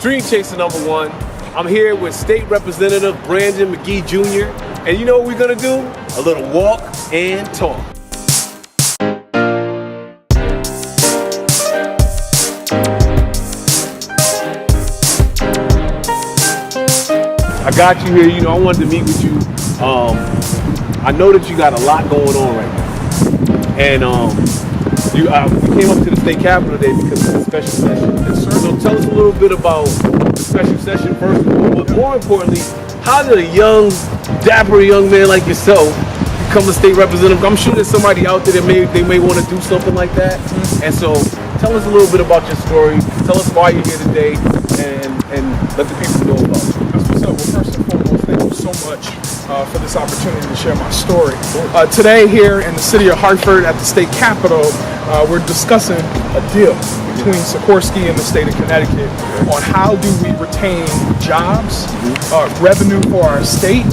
Dream Chaser #1. I'm here with State Representative Brandon Mcghee Jr. And you know what we're gonna do? A little walk and talk. I got you here, I wanted to meet with you. I know that you got a lot going on right now. And you came up to the state capitol today because it's a special session. Yes, sir. So tell us a little bit about the special session first of all, but more importantly, how did a young, dapper young man like yourself become a state representative? I'm sure there's somebody out there that may want to do something like that. And so tell us a little bit about your story. Tell us why you're here today and let the people know about it. That's what's up. Well, first and foremost, thank you so much for this opportunity to share my story. Today here in the city of Hartford at the state capitol, we're discussing a deal between Sikorsky and the state of Connecticut on how do we retain jobs, revenue for our state,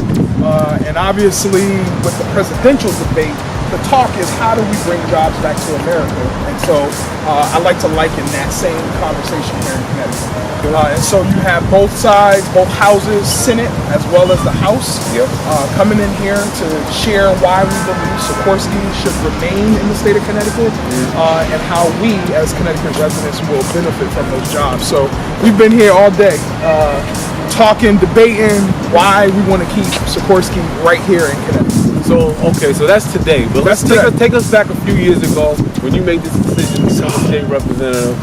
and obviously with the presidential debate, the talk is how do we bring jobs back to America? And so I like to liken that same conversation here in Connecticut. And so you have both sides, both houses, Senate as well as the House, coming in here to share why we believe Sikorsky should remain in the state of Connecticut and how we as Connecticut residents will benefit from those jobs. So we've been here all day talking, debating why we want to keep Sikorsky right here in Connecticut. So that's today, but let's take us back a few years ago when you made this decision to become a state representative.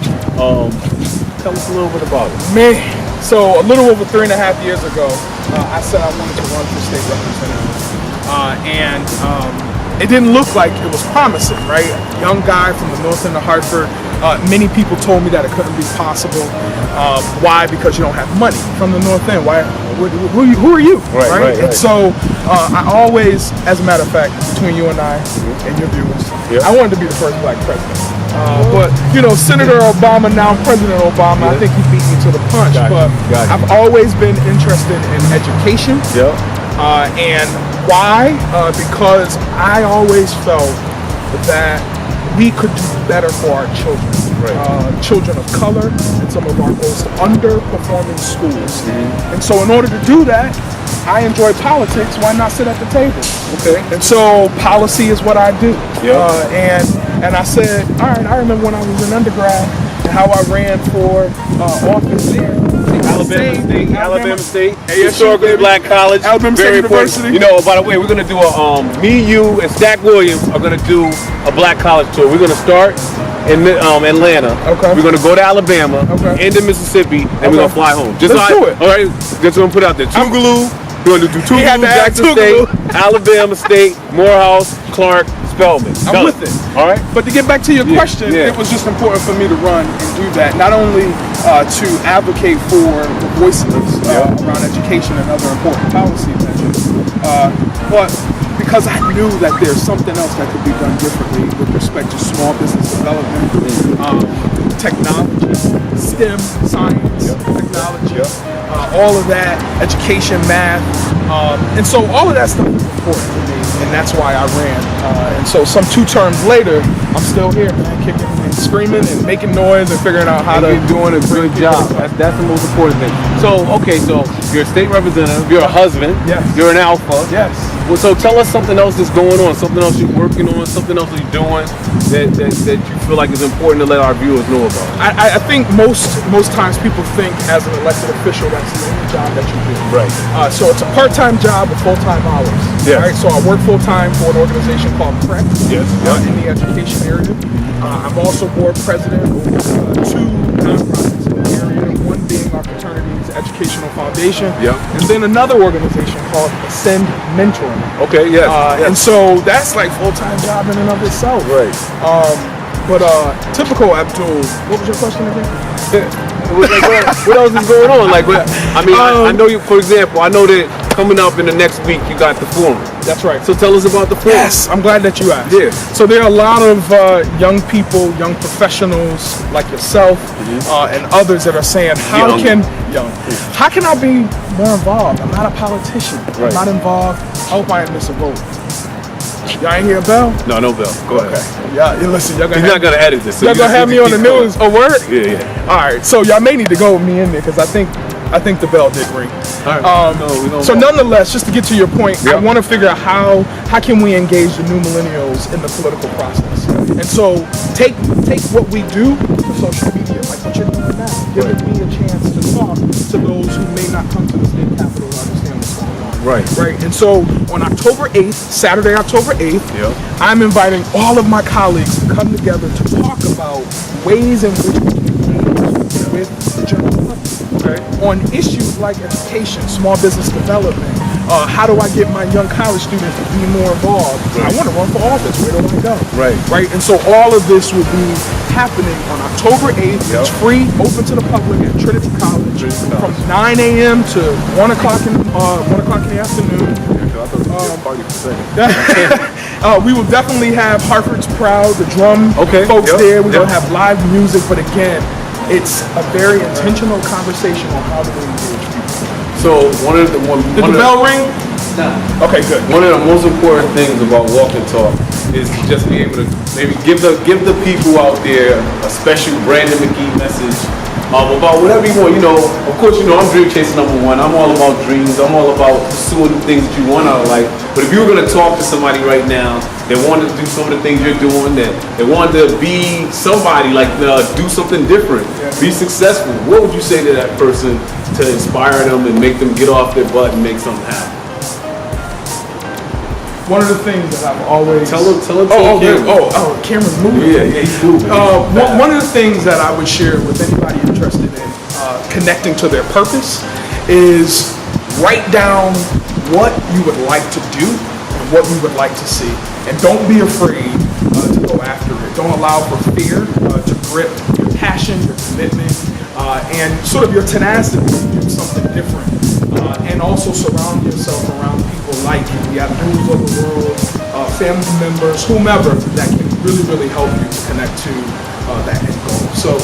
Tell us a little bit about it. Man, so a little over 3.5 years ago, I said I wanted to run for state representative. It didn't look like it was promising, right? Young guy from the north end of Hartford. Many people told me that it couldn't be possible. Why? Because you don't have money from the north end. Why? Who are you? Right. And so I always, as a matter of fact, between you and I and your viewers, I wanted to be the first black president. But Senator Obama, now President Obama, I think he beat me to the punch. I've always been interested in education. And why? Because I always felt that we could do better for our children. Children of color in some of our most underperforming schools. And so in order to do that, I enjoy politics. Why not sit at the table? And so policy is what I do. And I said, all right, I remember when I was an undergrad and how I ran for office there. Alabama State, historically black college, Alabama State University. By the way, we're gonna do me, you, and Stack Williams are gonna do a black college tour. We're gonna start in Atlanta. We're gonna go to Alabama, into Mississippi, and we're gonna fly home. Let's do it. All right, just gonna put out there. Tougaloo. We're gonna do Tougaloo, Jackson State, Alabama State, Morehouse, Clark, Spelman. I'm with it. All right. But to get back to your question, it was just important for me to run and do that. Not only to advocate for the voices around education and other important policy measures, but because I knew that there's something else that could be done differently with respect to small business development, technology, STEM, science, technology, all of that, education, math. And so all of that stuff is important to me, and that's why I ran. And so some 2 terms later, I'm still here, man, kicking and screaming and making noise and figuring out how to... You're doing a good job. That's the most important thing. So you're a state representative, you're a husband, you're an alpha. Well, so tell us something else that's going on, something else you're working on, something else you're doing that you feel like is important to let our viewers know about. I think most times people think as an elected official that's the only job that you do. So it's a part-time job with full-time hours. Right? So I work full-time for an organization called PrEP in the education area. I'm also board president of 2 nonprofits in the area, one being our fraternity's educational foundation, and then another organization called Ascend Mentoring. And so that's like full-time job in and of itself. But typical Abdul, what was your question again? What else is going on? I know you. For example, I know that coming up in the next week you got the forum. That's right. So tell us about the forum. Yes, I'm glad that you asked. So there are a lot of young people, young professionals like yourself, and others that are saying, how can I be more involved? I'm not a politician. I'm not involved. I hope I miss a vote. Y'all ain't hear a bell? No bell. Go ahead. Okay. Yeah, listen, y'all gonna He's not gonna edit this. So y'all gonna have me on the news. Oh, word? Yeah. All right, so y'all may need to go with me in there because I think the bell did ring. All right. So nonetheless, just to get to your point, Yep. I want to figure out how can we engage the new millennials in the political process. And so take what we do to social media, like what you're doing now, giving me a chance to talk to those who may not come to the state capitol to understand what's going on. Right. And so on October 8th, Saturday, October 8th, I'm inviting all of my colleagues to come together to talk about ways in which we can engage with the general public. On issues like education, small business development, how do I get my young college students to be more involved? I want to run for office. Where do I go? Right. And so all of this will be happening on October 8th. It's free, open to the public at Trinity College from 9 a.m. to 1 o'clock in the afternoon. We will definitely have Hartford's Proud, the drum folks there. We're gonna have live music, but again, it's a very intentional conversation on how to engage people. So did the bell ring? No. Okay, good. One of the most important things about Walk and Talk is to just be able to maybe give the people out there a special Brandon Mcghee message about whatever you want. Of course, I'm dream chaser #1. I'm all about dreams. I'm all about pursuing the things that you want out of life. But if you were going to talk to somebody right now that wanted to do some of the things you're doing, that wanted to be somebody, like do something different, be successful, what would you say to that person to inspire them and make them get off their butt and make something happen? One of the things that I've always tell them. Cameron's moving. Yeah, he's moving. One of the things that I would share with anybody interested in connecting to their purpose is write down what you would like to do and what you would like to see, and don't be afraid to go after it. Don't allow for fear to grip your passion, your commitment, and sort of your tenacity to do something different. And also surround yourself around people like you. We have news of the world, family members, whomever that can really, really help you to connect to that end goal. So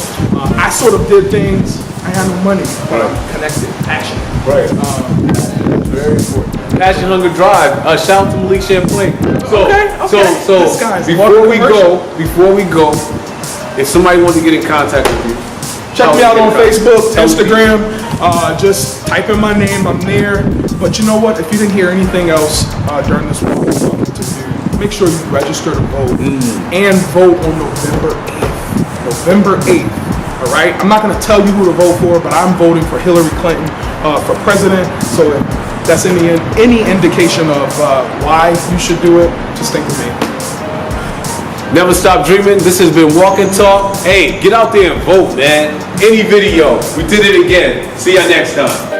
I sort of did things. I had no money, but I'm connected, passionate. Right. Very important. Passion, hunger, drive. Shout out to Malik Champlain. So before we go, if somebody wants to get in contact with you, check me out on Facebook, Instagram. Just type in my name. I'm there. But you know what? If you didn't hear anything else during this walk to do, make sure you register to vote and vote on November 8th. November 8th. All right. I'm not going to tell you who to vote for, but I'm voting for Hillary Clinton for president. So if that's any indication of why you should do it, just think of me. Never stop dreaming. This has been Walk and Talk. Hey, get out there and vote, man. Any video. We did it again. See ya next time.